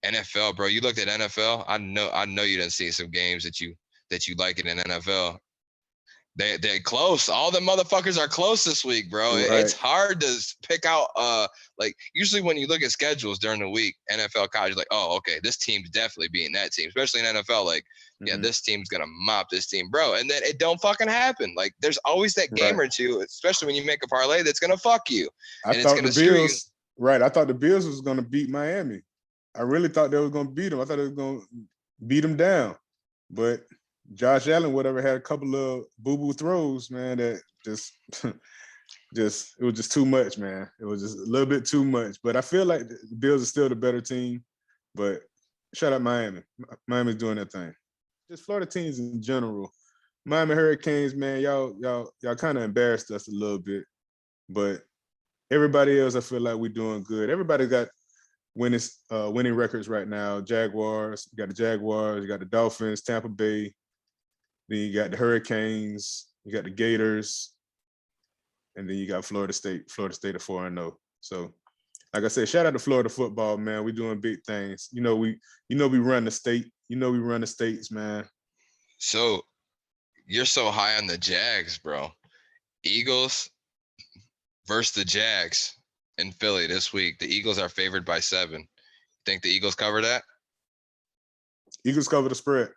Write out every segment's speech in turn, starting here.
NFL, bro. You looked at NFL. I know you didn't see some games that you like it in NFL. They're close. All the motherfuckers are close this week, bro. Right. It's hard to pick out. Like usually when you look at schedules during the week, NFL college, like, oh, okay, this team's definitely beating that team, especially in NFL. Like, yeah, this team's gonna mop this team, bro. And then it don't fucking happen. Like, there's always that game or two, especially when you make a parlay, that's gonna fuck you and it's gonna screw you. Right. I thought the Bills was gonna beat Miami. I really thought they was gonna beat them. I thought they was gonna beat them down, but Josh Allen, whatever, had a couple of boo-boo throws, man, that just it was just too much, man. It was just a little bit too much. But I feel like the Bills are still the better team. But shout out Miami. Miami's doing their thing. Just Florida teams in general. Miami Hurricanes, man, y'all kind of embarrassed us a little bit. But everybody else, I feel like we're doing good. Everybody got winning records right now. Jaguars, you got the Jaguars, you got the Dolphins, Tampa Bay. Then you got the Hurricanes, you got the Gators, and then you got Florida State. Florida State at 4-0. So, like I said, shout out to Florida football, man. We're doing big things. We run the state. We run the states, man. So, you're so high on the Jags, bro. Eagles versus the Jags in Philly this week. The Eagles are favored by 7. Think the Eagles cover that? Eagles cover the spread.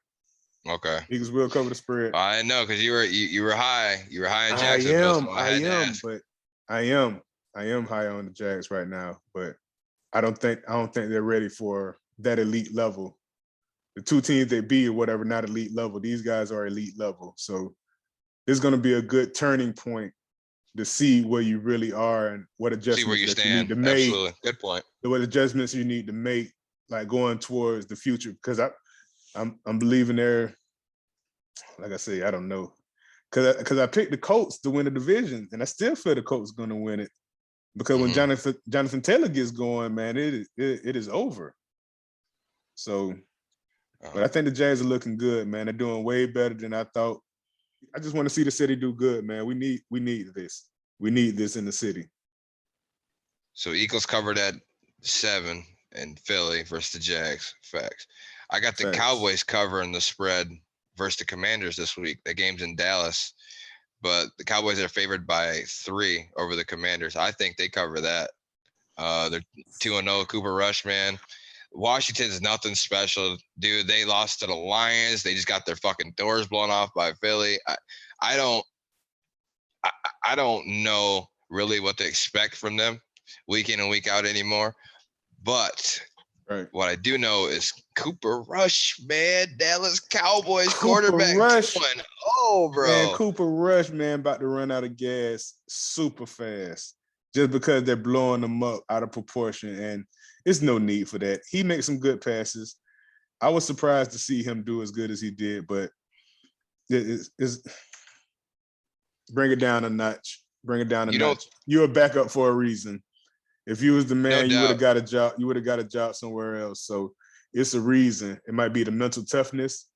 Okay. Eagles will cover the spread. I know because you were high. You were high on Jacksonville. I am high on the Jags right now, but I don't think they're ready for that elite level. The two teams they beat or whatever, not elite level. These guys are elite level. So this is going to be a good turning point to see where you really are and what adjustments you need to make. Absolutely. Good point. What adjustments you need to make, like going towards the future. Because I'm believing there, like I say, I don't know. Because I picked the Colts to win the division, and I still feel the Colts going to win it. Because when Jonathan Taylor gets going, man, it is over. So, but I think the Jags are looking good, man. They're doing way better than I thought. I just want to see the city do good, man. We need this. We need this in the city. So Eagles covered at 7 in Philly versus the Jags. Facts. I got the Cowboys covering the spread versus the Commanders this week. The game's in Dallas, but the Cowboys are favored by 3 over the Commanders. I think they cover that. They're 2-0. Cooper Rush, man. Washington's nothing special, dude. They lost to the Lions. They just got their fucking doors blown off by Philly. I don't know really what to expect from them week in and week out anymore. But what I do know is Cooper Rush, man, Dallas Cowboys quarterback. Rush. Oh, bro. Man, Cooper Rush, man, about to run out of gas super fast just because they're blowing them up out of proportion. And it's no need for that. He makes some good passes. I was surprised to see him do as good as he did, but it's bring it down a notch. Bring it down a notch. You're a backup for a reason. If you was the man, you would have got a job. You would have got a job somewhere else. So it's a reason. It might be the mental toughness.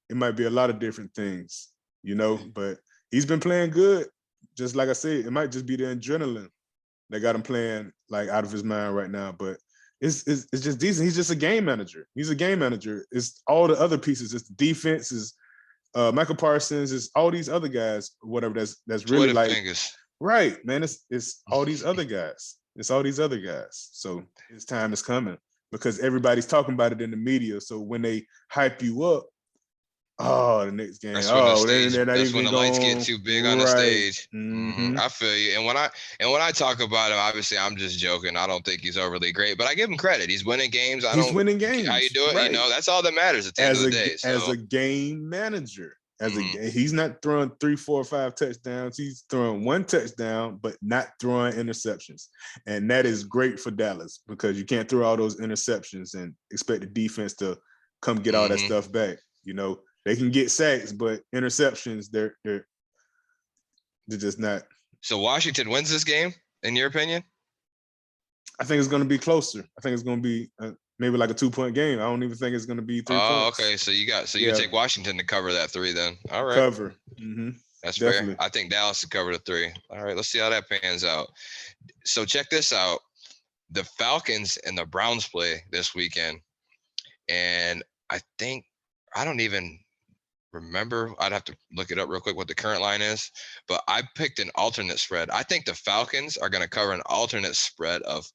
It might be a lot of different things, but he's been playing good. Just like I said, it might just be the adrenaline that got him playing like out of his mind right now. But it's just decent. He's just a game manager. He's a game manager. It's all the other pieces. It's the defense. Is Michael Parsons. It's all these other guys. Whatever. That's really like right, man. It's all these other guys. It's all these other guys. So his time is coming because everybody's talking about it in the media. So when they hype you up, the next game. That's when the lights get too big on the stage. Mm-hmm. I feel you. And when I talk about him, obviously I'm just joking. I don't think he's overly great, but I give him credit. He's winning games. He's winning games. How you do it? Right. That's all that matters at the end of the day. As a game manager. He's not throwing 3, 4, 5 touchdowns. He's throwing 1 touchdown, but not throwing interceptions. And that is great for Dallas because you can't throw all those interceptions and expect the defense to come get all that stuff back. They can get sacks, but interceptions, they're just not. So Washington wins this game, in your opinion? I think it's going to be closer. I think it's going to be maybe like a 2-point game. I don't even think it's going to be 3 points. Okay. So you take Washington to cover that 3 then. All right. Cover. Mm-hmm. That's definitely fair. I think Dallas to cover the 3. All right. Let's see how that pans out. So check this out. The Falcons and the Browns play this weekend. And I think I don't even remember. I'd have to look it up real quick what the current line is. But I picked an alternate spread. I think the Falcons are going to cover an alternate spread of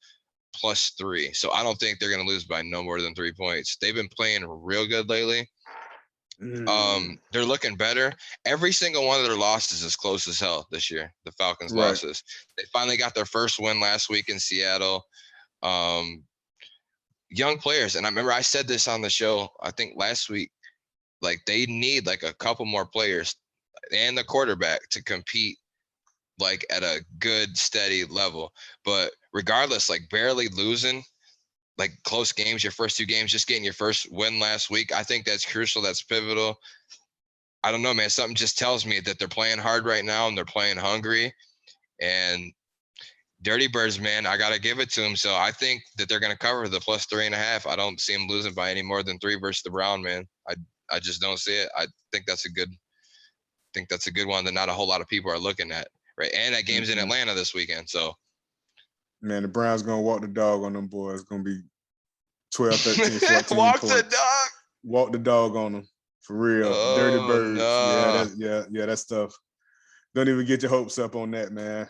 +3. So I don't think they're going to lose by no more than 3 points. They've been playing real good lately. They're looking better. Every single one of their losses is close as hell this year. The Falcons losses. They finally got their first win last week in Seattle. Young players, and I remember I said this on the show, I think last week, like they need like a couple more players and the quarterback to compete like at a good, steady level. But regardless, like barely losing, like close games, your first 2 games, just getting your first win last week. I think that's crucial. That's pivotal. I don't know, man. Something just tells me that they're playing hard right now and they're playing hungry. And Dirty Birds, man, I got to give it to them. So I think that they're going to cover the +3.5. I don't see them losing by any more than 3 versus the Brown, man. I just don't see it. I think that's a good one that not a whole lot of people are looking at, right? And that game's in Atlanta this weekend, so. Man, the Browns going to walk the dog on them boys. It's going to be 12, 13, 14 Walk points. the dog. Walk the dog on them, for real. Dirty Birds. No. Yeah, that stuff. Don't even get your hopes up on that, man.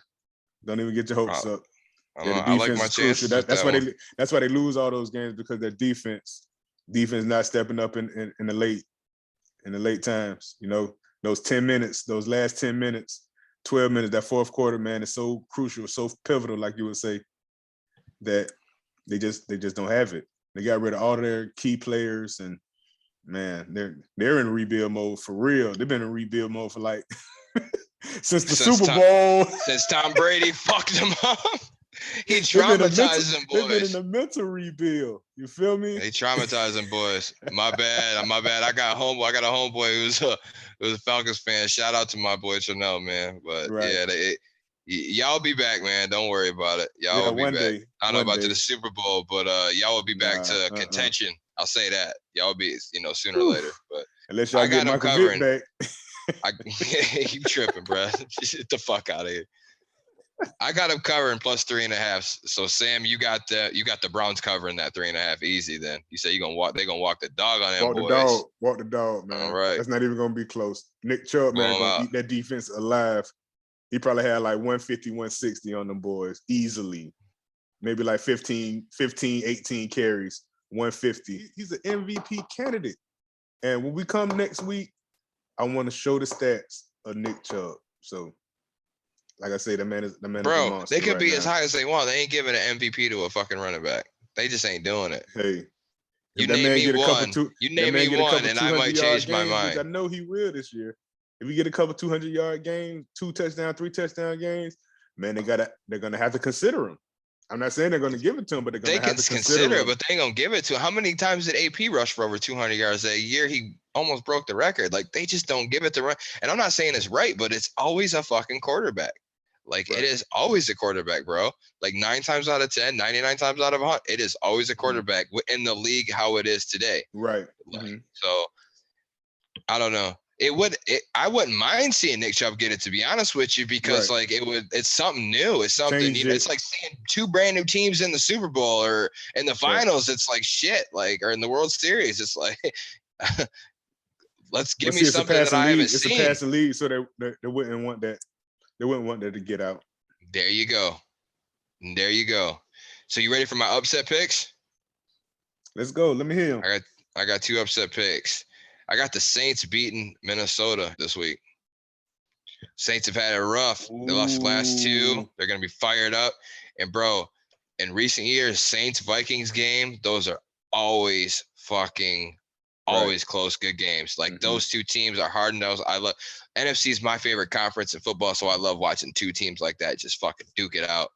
Don't even get your hopes up. Yeah, the defense I like my chances. That's why they lose all those games, because their defense not stepping up in the late times. You know, those 10 minutes, those last 10 minutes, 12 minutes, that fourth quarter, man, is so crucial, so pivotal, like you would say, that they just don't have it. They got rid of all of their key players, and man, they're in rebuild mode for real. They've been in rebuild mode for like since the Super Bowl. Since Tom Brady fucked them up. He traumatized them boys. They've been in a mental rebuild. You feel me? He traumatized them boys. My bad. I got a homeboy who's a Falcons fan. Shout out to my boy Chanel, man. But yeah, y'all be back, man. Don't worry about it. Y'all will be back. Day, I don't know about to the Super Bowl, but y'all will be back to contention. I'll say that. Y'all will be, sooner or later. But unless y'all get Michael Vick back. You tripping, bro. Get the fuck out of here. I got them covering +3.5. So Sam, you got the Browns covering that 3.5 easy. Then you say they're gonna walk the dog on them boys. Walk the dog, man. All right, that's not even gonna be close. Nick Chubb, man, gonna eat that defense alive. He probably had like 150, 160 on them boys easily. Maybe like 15, 18 carries, 150. He's an MVP candidate. And when we come next week, I want to show the stats of Nick Chubb. So, like I say, the man is a monster. They could be as high as they want. They ain't giving an MVP to a fucking running back. They just ain't doing it. Hey, you name me one. You name me one, and I might change my mind. I know he will this year. If we get a couple 200-yard games, 2 touchdown, 3 touchdown games, man, they're gonna have to consider him. I'm not saying they're gonna give it to him, but they're gonna have to consider it. But they ain't gonna give it to him. How many times did AP rush for over 200 yards that year? He almost broke the record. Like, they just don't give it to run. And I'm not saying it's right, but it's always a fucking quarterback. Like, It is always a quarterback, bro. Like 9 times out of 10, 99 times out of 100, it is always a quarterback in the league how it is today. Right. So I don't know. I wouldn't mind seeing Nick Chubb get it, to be honest with you, because it's something new. It's something, it's like seeing 2 brand new teams in the Super Bowl or in the finals. It's like shit, or in the World Series. It's like, let's give me something that I haven't seen. It's a passing league, so they wouldn't want that. They wouldn't want that to get out. There you go. So you ready for my upset picks? Let's go. Let me hear them. I got 2 upset picks. I got the Saints beating Minnesota this week. Saints have had it rough. They lost the last 2. They're going to be fired up. And, bro, in recent years, Saints-Vikings game, those are always close, good games. Like, those 2 teams are hard-nosed. I love – NFC is my favorite conference in football, so I love watching 2 teams like that just fucking duke it out.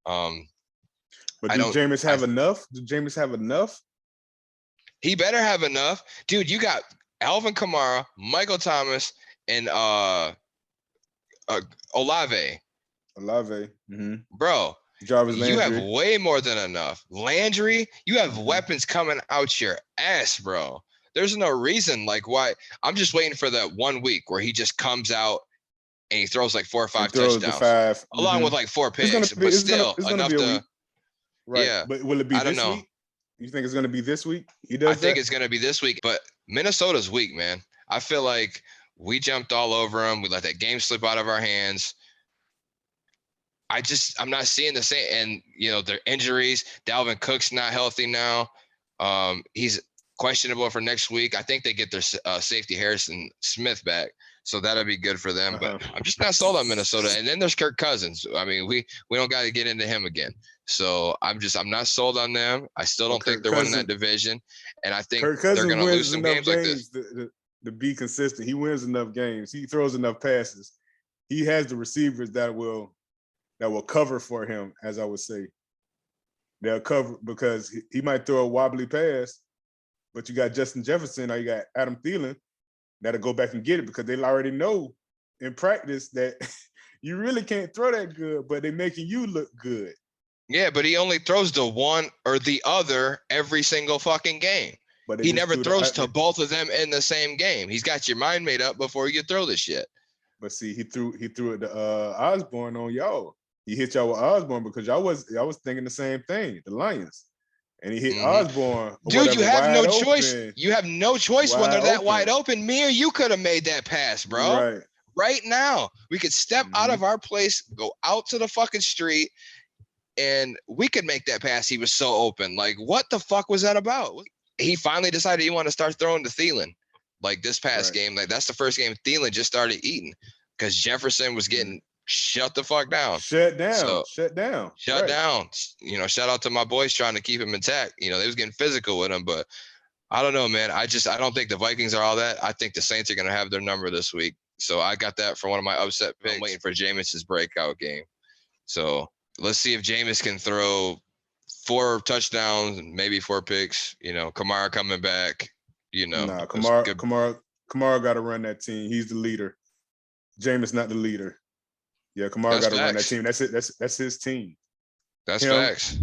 But do Jameis have enough? Do Jameis have enough? He better have enough. Dude, you got – Alvin Kamara, Michael Thomas, and Olave. Jarvis Bro, Landry. You have way more than enough. Landry, you have weapons coming out your ass, bro. There's no reason why. I'm just waiting for that 1 week where he just comes out and he throws like 4 or 5 touchdowns. Along with like 4 picks. But still, enough to. Right. Yeah. But will it be this week? You think it's going to be this week? I think it's going to be this week, but Minnesota's weak, man. I feel like we jumped all over them. We let that game slip out of our hands. I'm not seeing the same. And, you know, their injuries, Dalvin Cook's not healthy now. He's questionable for next week. I think they get their safety Harrison Smith back. So that'll be good for them. But I'm just not sold on Minnesota. And then there's Kirk Cousins. I mean, we don't got to get into him again. So I'm not sold on them. I still don't think they're winning that division. And I think they're going to lose some games like this. To be consistent. He wins enough games. He throws enough passes. He has the receivers that will cover for him, as I would say. They'll cover because he might throw a wobbly pass, but you got Justin Jefferson or you got Adam Thielen that'll go back and get it because they already know in practice that you really can't throw that good, but they're making you look good. Yeah, but he only throws to one or the other every single fucking game. But he never throws to both of them in the same game. He's got your mind made up before you throw the shit. But see, he threw it to Osborne on y'all. He hit y'all with Osborne because y'all was thinking the same thing, the Lions. And he hit Osborne. Dude, you have no choice. You have no choice when they're that wide open. Me or you could have made that pass, bro. Right now. We could step out of our place, go out to the fucking street, and we could make that pass. He was so open. Like, what the fuck was that about? He finally decided he wanted to start throwing to Thielen. Like this past game, like that's the first game Thielen just started eating because Jefferson was getting shut the fuck down. Shut down. You know, shout out to my boys trying to keep him intact. You know, they was getting physical with him, but I don't know, man. I don't think the Vikings are all that. I think the Saints are going to have their number this week. So I got that for one of my upset picks. I'm waiting for Jameis's breakout game. So let's see if Jameis can throw 4 touchdowns and maybe 4 picks. You know, Kamara coming back. You know, Kamara got to run that team. He's the leader. Jameis not the leader. Yeah, Kamara got to run that team. That's it. That's his team. That's facts.